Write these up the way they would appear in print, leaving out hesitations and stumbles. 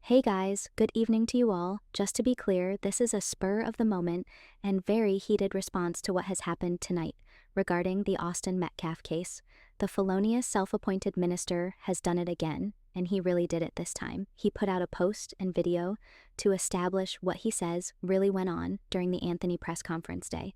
Hey guys, good evening to you all. Just to be clear, this is a spur of the moment and very heated response to what has happened tonight regarding the Austin Metcalf case. The Felonious Self-Appointed Minister has done it again, and he really did it this time. He put out a post and video to establish what he says really went on during the Anthony press conference day.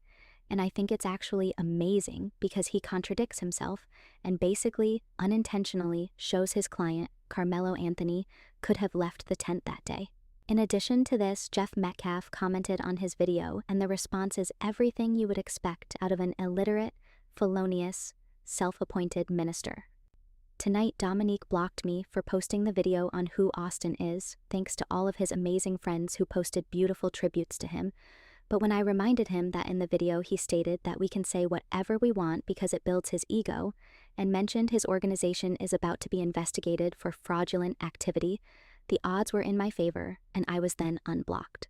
And I think it's actually amazing because he contradicts himself and basically unintentionally shows his client, Karmelo Anthony, could have left the tent that day. In addition to this, Jeff Metcalf commented on his video, and the response is everything you would expect out of an illiterate, felonious, self-appointed minister. Tonight, Dominique blocked me for posting the video on who Austin is, thanks to all of his amazing friends who posted beautiful tributes to him. But when I reminded him that in the video he stated that we can say whatever we want because it builds his ego, and mentioned his organization is about to be investigated for fraudulent activity, the odds were in my favor, and I was then unblocked.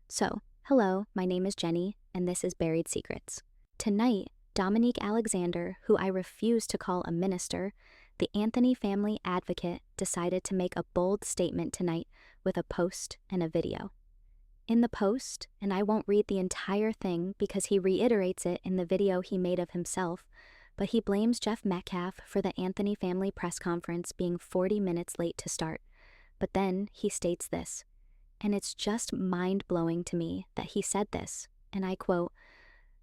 So, hello, my name is Jenny, and this is Buried Secrets. Tonight, Dominique Alexander, who I refuse to call a minister, the Anthony family advocate, decided to make a bold statement tonight with a post and a video. In the post, and I won't read the entire thing because he reiterates it in the video he made of himself, but he blames Jeff Metcalf for the Anthony family press conference being 40 minutes late to start. But then he states this, and it's just mind-blowing to me that he said this, and I quote,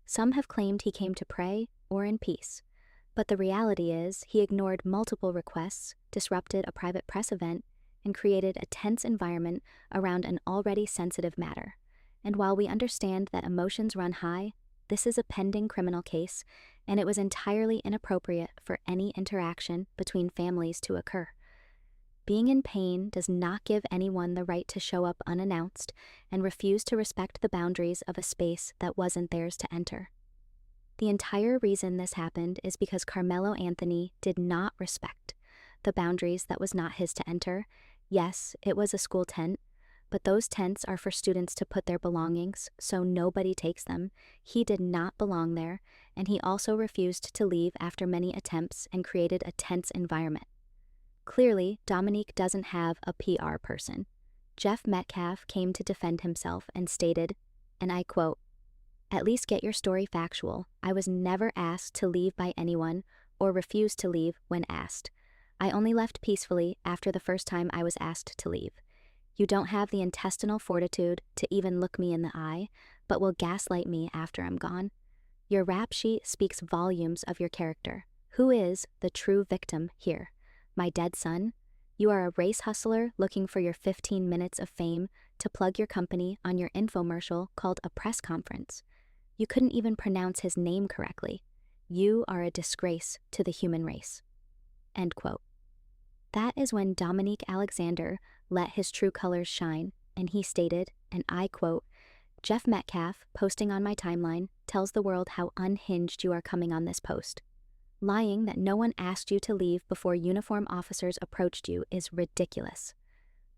"Some have claimed he came to pray or in peace, but the reality is he ignored multiple requests, disrupted a private press event, and created a tense environment around an already sensitive matter. And while we understand that emotions run high, this is a pending criminal case, and it was entirely inappropriate for any interaction between families to occur. Being in pain does not give anyone the right to show up unannounced and refuse to respect the boundaries of a space that wasn't theirs to enter. The entire reason this happened is because Karmelo Anthony did not respect the boundaries that was not his to enter. Yes, it was a school tent, but those tents are for students to put their belongings, so nobody takes them. He did not belong there, and he also refused to leave after many attempts and created a tense environment. Clearly, Dominique doesn't have a PR person. Jeff Metcalf came to defend himself and stated, and I quote, "At least get your story factual. I was never asked to leave by anyone or refused to leave when asked. I only left peacefully after the first time I was asked to leave. You don't have the intestinal fortitude to even look me in the eye, but will gaslight me after I'm gone. Your rap sheet speaks volumes of your character. Who is the true victim here? My dead son? You are a race hustler looking for your 15 minutes of fame to plug your company on your infomercial called a press conference. You couldn't even pronounce his name correctly. You are a disgrace to the human race." End quote. That is when Dominique Alexander let his true colors shine, and he stated, and I quote, "Jeff Metcalf, posting on my timeline, tells the world how unhinged you are coming on this post. Lying that no one asked you to leave before uniform officers approached you is ridiculous.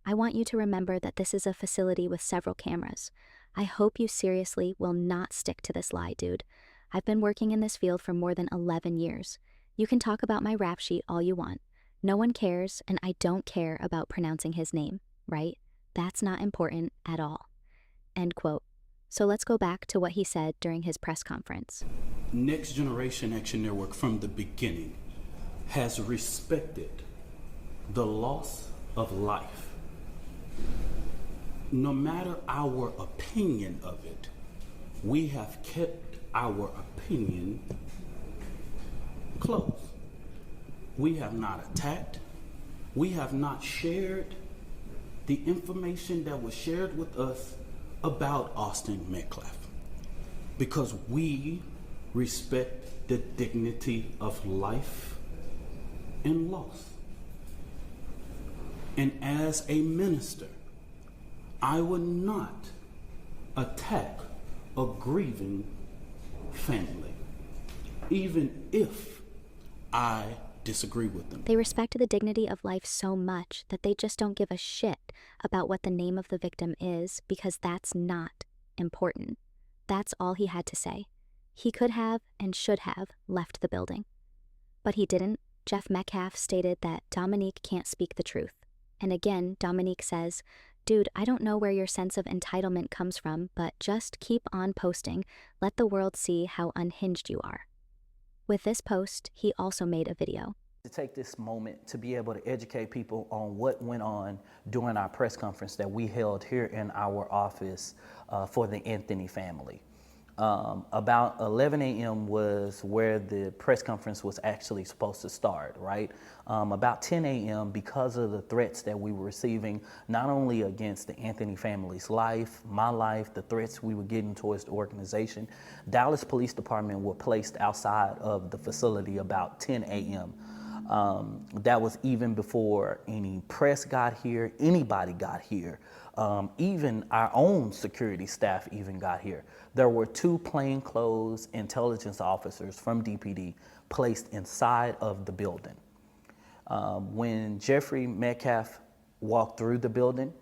I want you to remember that this is a facility with several cameras. I hope you seriously will not stick to this lie, dude. I've been working in this field for more than 11 years. You can talk about my rap sheet all you want. No one cares, and I don't care about pronouncing his name, right? That's not important at all." End quote. So let's go back to what he said during his press conference. Next Generation Action Network from the beginning has respected the loss of life. No matter our opinion of it, we have kept our opinion close. We have not attacked. We have not shared the information that was shared with us about Austin Metcalf because we respect the dignity of life and loss. And as a minister, I would not attack a grieving family, even if I disagree with them. They respect the dignity of life so much that they just don't give a shit about what the name of the victim is because that's not important. That's all he had to say. He could have and should have left the building. But he didn't. Jeff Metcalf stated that Dominique can't speak the truth. And again, Dominique says, Dude, I don't know where your sense of entitlement comes from, but just keep on posting. Let the world see how unhinged you are. With this post, he also made a video. To take this moment to be able to educate people on what went on during our press conference that we held here in our office for the Anthony family. About 11 a.m. was where the press conference was actually supposed to start, right? About 10 a.m., because of the threats that we were receiving, not only against the Anthony family's life, my life, the threats we were getting towards the organization, Dallas Police Department were placed outside of the facility about 10 a.m. That was even before any press got here, anybody got here, even our own security staff even got here. There were 2 plainclothes intelligence officers from DPD placed inside of the building. When Jeffrey Metcalf walked through the building,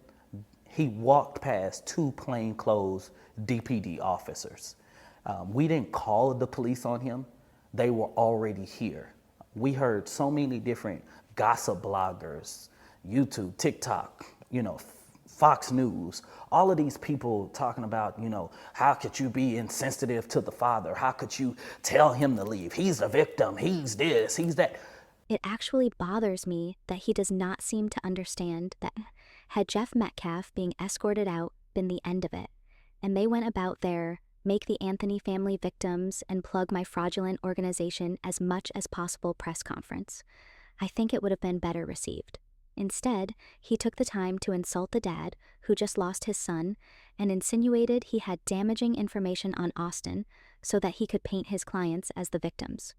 he walked past 2 plainclothes DPD officers. We didn't call the police on him. They were already here. We heard so many different gossip bloggers, YouTube, TikTok, Fox News, all of these people talking about, how could you be insensitive to the father? How could you tell him to leave? He's a victim. He's this, he's that. It actually bothers me that he does not seem to understand that had Jeff Metcalf being escorted out been the end of it, and they went about their make the Anthony family victims and plug my fraudulent organization as much as possible press conference, I think it would have been better received. Instead, he took the time to insult the dad, who just lost his son, and insinuated he had damaging information on Austin so that he could paint his clients as the victims.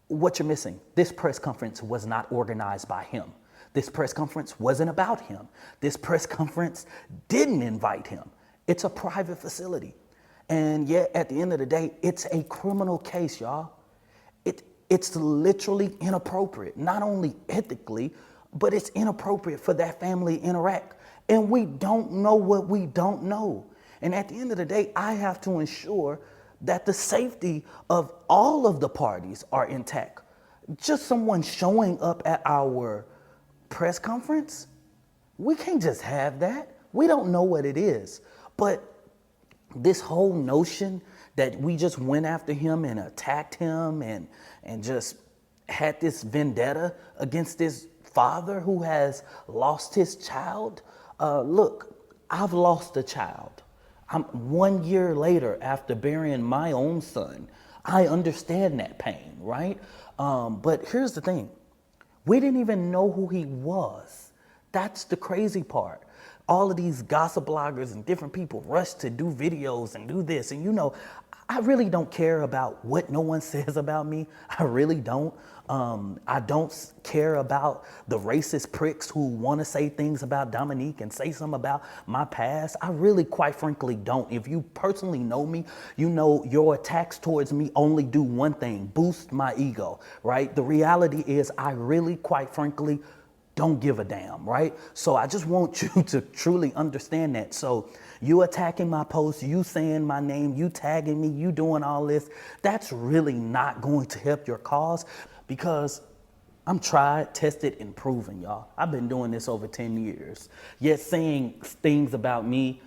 What you're missing, this press conference was not organized by him. This press conference wasn't about him. This press conference didn't invite him. It's a private facility. And yet, at the end of the day, it's a criminal case, y'all. It's literally inappropriate, not only ethically, but it's inappropriate for that family to interact. And we don't know what we don't know. And at the end of the day, I have to ensure that the safety of all of the parties are intact. Just someone showing up at our press conference, we can't just have that. We don't know what it is. But this whole notion that we just went after him and attacked him and just had this vendetta against this father who has lost his child. Look, I've lost a child. I'm 1 year later after burying my own son. I understand that pain, right? But here's the thing. We didn't even know who he was. That's the crazy part. All of these gossip bloggers and different people rush to do videos and do this. And I really don't care about what no one says about me. I really don't. I don't care about the racist pricks who want to say things about Dominique and say something about my past. I really, quite frankly, don't. If you personally know me, you know your attacks towards me only do one thing: boost my ego, right? The reality is I really, quite frankly, don't give a damn, right? So I just want you to truly understand that. So you attacking my posts, you saying my name, you tagging me, you doing all this, that's really not going to help your cause, because I'm tried, tested, and proven, y'all. I've been doing this over 10 years. Yet saying things about me,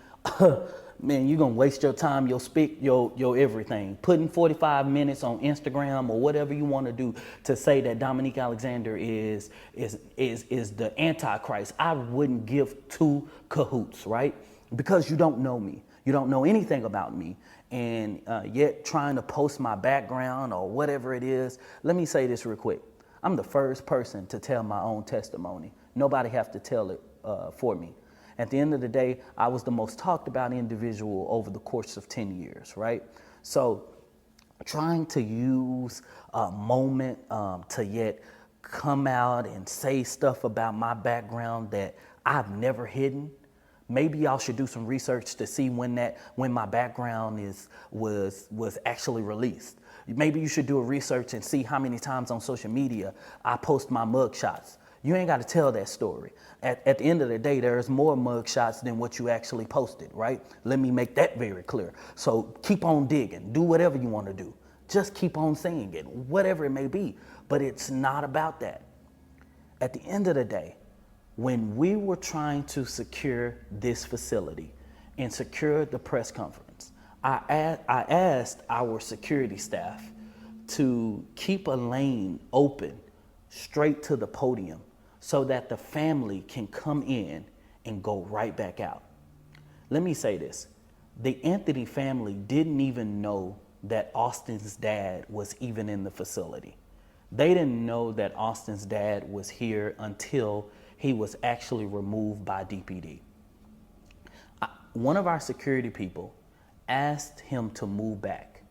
man, you're gonna waste your time, your speak, your everything. Putting 45 minutes on Instagram or whatever you want to do to say that Dominique Alexander is the Antichrist. I wouldn't give 2 cahoots, right? Because you don't know me. You don't know anything about me. And yet trying to post my background or whatever it is. Let me say this real quick. I'm the first person to tell my own testimony. Nobody have to tell it for me. At the end of the day, I was the most talked about individual over the course of 10 years, right? So trying to use a moment to yet come out and say stuff about my background that I've never hidden. Maybe y'all should do some research to see when my background was actually released. Maybe you should do a research and see how many times on social media I post my mugshots. You ain't got to tell that story. At the end of the day, there's more mugshots than what you actually posted, right? Let me make that very clear. So keep on digging. Do whatever you want to do. Just keep on saying it, whatever it may be. But it's not about that. At the end of the day, when we were trying to secure this facility and secure the press conference, I asked our security staff to keep a lane open straight to the podium so that the family can come in and go right back out. Let me say this. The Anthony family didn't even know that Austin's dad was even in the facility. They didn't know that Austin's dad was here until he was actually removed by DPD. One of our security people asked him to move back.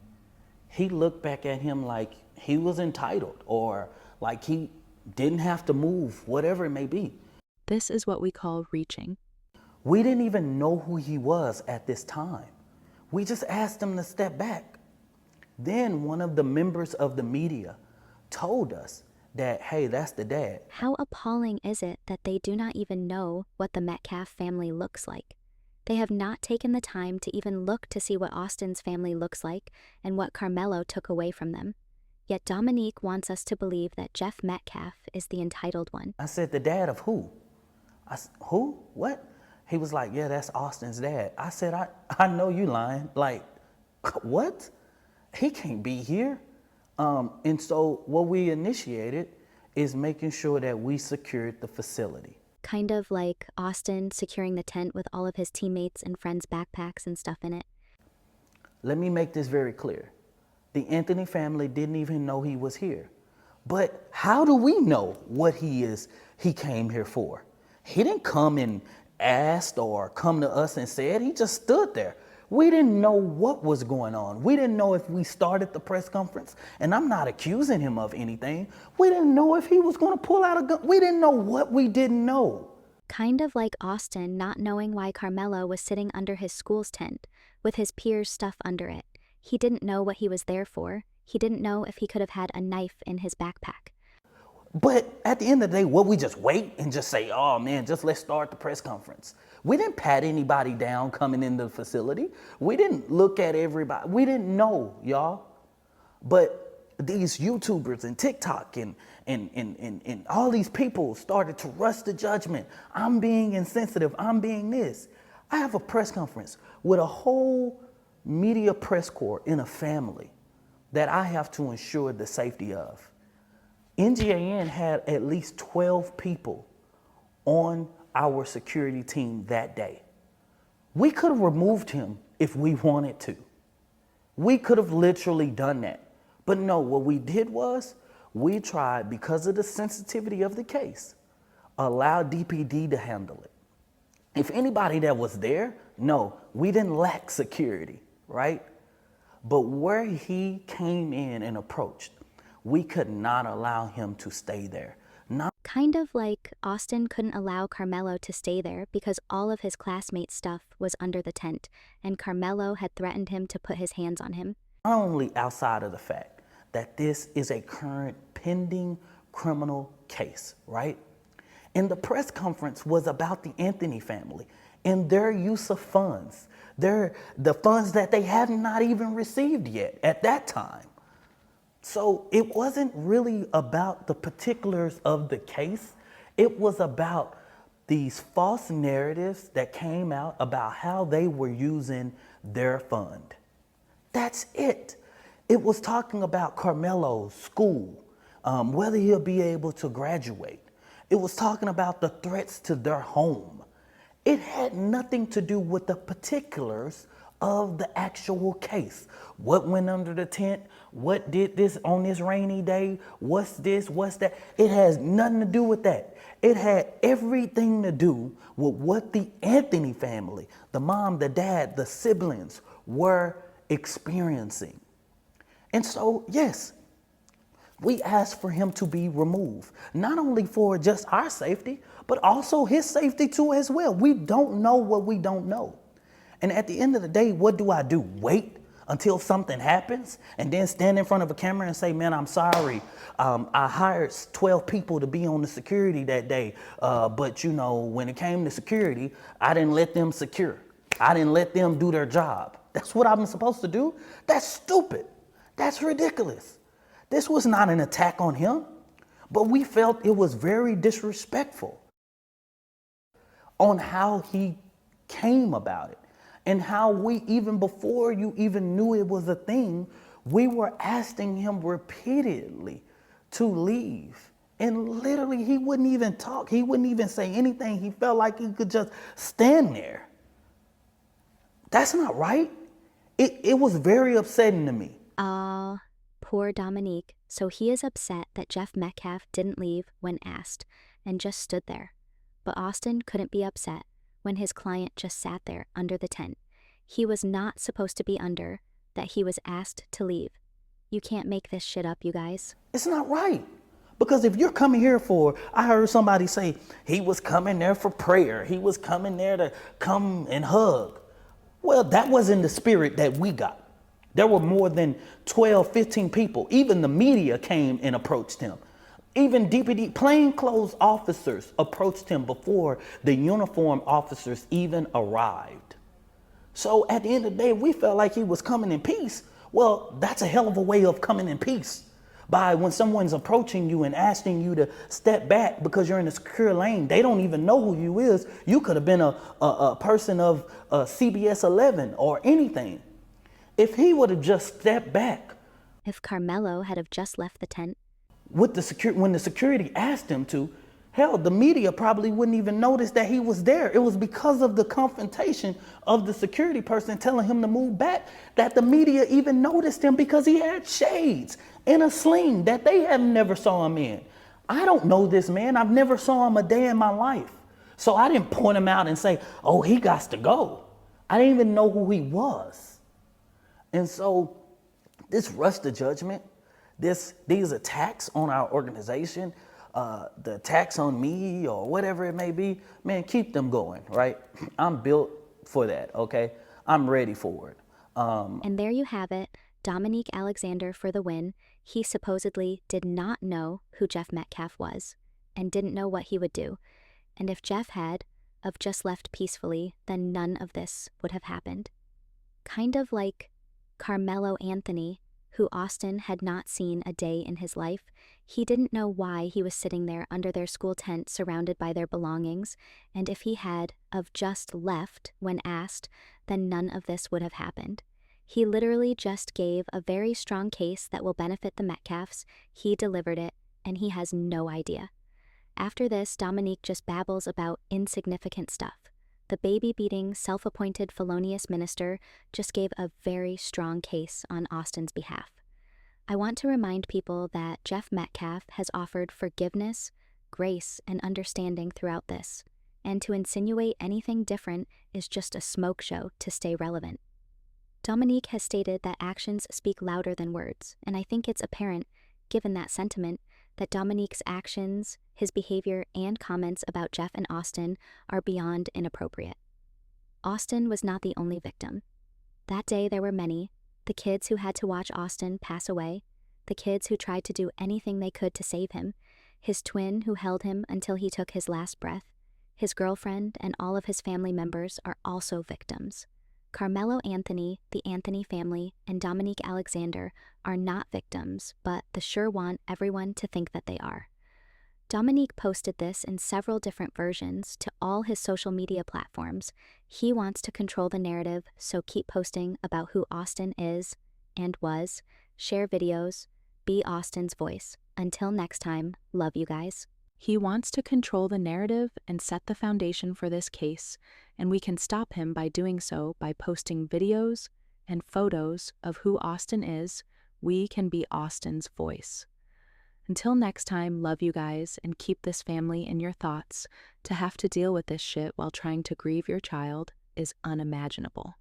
He looked back at him like he was entitled or like he didn't have to move, whatever it may be. This is what we call reaching. We didn't even know who he was at this time. We just asked him to step back. Then one of the members of the media told us that, hey, that's the dad. How appalling is it that they do not even know what the Metcalf family looks like? They have not taken the time to even look to see what Austin's family looks like and what Karmelo took away from them. Yet Dominique wants us to believe that Jeff Metcalf is the entitled one. I said, the dad of who? Who? What? He was like, yeah, that's Austin's dad. I said, I know you lying. Like, what? He can't be here. And so what we initiated is making sure that we secured the facility. Kind of like Austin securing the tent with all of his teammates and friends' backpacks and stuff in it. Let me make this very clear. The Anthony family didn't even know he was here. But how do we know what he came here for? He didn't come and asked or come to us and said, he just stood there. We didn't know what was going on. We didn't know if we started the press conference, and I'm not accusing him of anything. We didn't know if he was going to pull out a gun. We didn't know what we didn't know. Kind of like Austin not knowing why Karmelo was sitting under his school's tent with his peers' stuff under it. He didn't know what he was there for. He didn't know if he could have had a knife in his backpack. But at the end of the day, what, we just wait and just say, oh man, just let's start the press conference. We didn't pat anybody down coming into the facility. We didn't look at everybody. We didn't know, y'all. But these YouTubers and TikTok and all these people started to rush to judgment. I'm being insensitive. I'm being this. I have a press conference with a whole media press corps in a family that I have to ensure the safety of. NGAN had at least 12 people on our security team that day. We could have removed him if we wanted to. We could have literally done that. But no, what we did was we tried, because of the sensitivity of the case, allow DPD to handle it. If anybody that was there, no, we didn't lack security, right? But where he came in and approached, we could not allow him to stay there. Kind of like Austin couldn't allow Karmelo to stay there because all of his classmates' stuff was under the tent, and Karmelo had threatened him to put his hands on him. Not only outside of the fact that this is a current pending criminal case, right? And the press conference was about the Anthony family and their use of funds. The funds that they had not even received yet at that time. So it wasn't really about the particulars of the case. It was about these false narratives that came out about how they were using their fund. That's it. It was talking about Karmelo's school, whether he'll be able to graduate. It was talking about the threats to their home. It had nothing to do with the particulars of the actual case. What went under the tent? What did this on this rainy day? What's this? What's that? It has nothing to do with that. It had everything to do with what the Anthony family, the mom, the dad, the siblings were experiencing. And so, yes, we asked for him to be removed, not only for just our safety, but also his safety too as well. We don't know what we don't know. And at the end of the day, what do? Wait until something happens and then stand in front of a camera and say, man, I'm sorry. I hired 12 people to be on the security that day. But you know, when it came to security, I didn't let them secure. I didn't let them do their job. That's what I'm supposed to do? That's stupid. That's ridiculous. This was not an attack on him, but we felt it was very disrespectful. on how he came about it and how we, even before you even knew it was a thing, we were asking him repeatedly to leave. And literally, he wouldn't even talk. He wouldn't even say anything. He felt like he could just stand there. That's not right. It was very upsetting to me. Ah, poor Dominique. So he is upset that Jeff Metcalf didn't leave when asked and just stood there. But Austin couldn't be upset when his client just sat there under the tent. He was not supposed to be under, that he was asked to leave. You can't make this shit up, you guys. It's not right. Because if you're coming here for, I heard somebody say, he was coming there for prayer. He was coming there to come and hug. Well, that wasn't the spirit that we got. There were more than 12, 15 people. Even the media came and approached him. Even DPD plainclothes officers approached him before the uniformed officers even arrived. So at the end of the day, we felt like he was coming in peace. Well, that's a hell of a way of coming in peace. By when someone's approaching you and asking you to step back because you're in a secure lane, they don't even know who you is. You could have been a person of CBS 11 or anything. If he would have just stepped back. If Karmelo had have just left the tent. With the when the security asked him to, hell, the media probably wouldn't even notice that he was there. It was because of the confrontation of the security person telling him to move back that the media even noticed him, because he had shades and a sling that they have never saw him in. I don't know this man. I've never saw him a day in my life. So I didn't point him out and say, oh, he got to go. I didn't even know who he was. And so this rush to judgment, these attacks on our organization, the attacks on me or whatever it may be, man, keep them going, right? I'm built for that, okay? I'm ready for it. And there you have it, Dominique Alexander for the win. He supposedly did not know who Jeff Metcalf was and didn't know what he would do. And if Jeff had of just left peacefully, then none of this would have happened. Kind of like Karmelo Anthony, who Austin had not seen a day in his life. He didn't know why he was sitting there under their school tent surrounded by their belongings, and if he had of just left when asked, then none of this would have happened. He literally just gave a very strong case that will benefit the Metcalfs. He delivered it, and he has no idea. After this, Dominique just babbles about insignificant stuff. The baby-beating, self-appointed felonious minister just gave a very strong case on Austin's behalf. I want to remind people that Jeff Metcalf has offered forgiveness, grace, and understanding throughout this, and to insinuate anything different is just a smoke show to stay relevant. Dominique has stated that actions speak louder than words, and I think it's apparent, given that sentiment, that Dominique's actions, his behavior, and comments about Jeff and Austin are beyond inappropriate. Austin was not the only victim. That day there were many, the kids who had to watch Austin pass away, the kids who tried to do anything they could to save him, his twin who held him until he took his last breath, his girlfriend, and all of his family members are also victims. Karmelo Anthony, the Anthony family, and Dominique Alexander are not victims, but the sure want everyone to think that they are. Dominique posted this in several different versions to all his social media platforms. He wants to control the narrative, so keep posting about who Austin is and was, share videos, be Austin's voice. Until next time, love you guys. He wants to control the narrative and set the foundation for this case, and we can stop him by doing so by posting videos and photos of who Austin is. We can be Austin's voice. Until next time, love you guys, and keep this family in your thoughts. To have to deal with this shit while trying to grieve your child is unimaginable.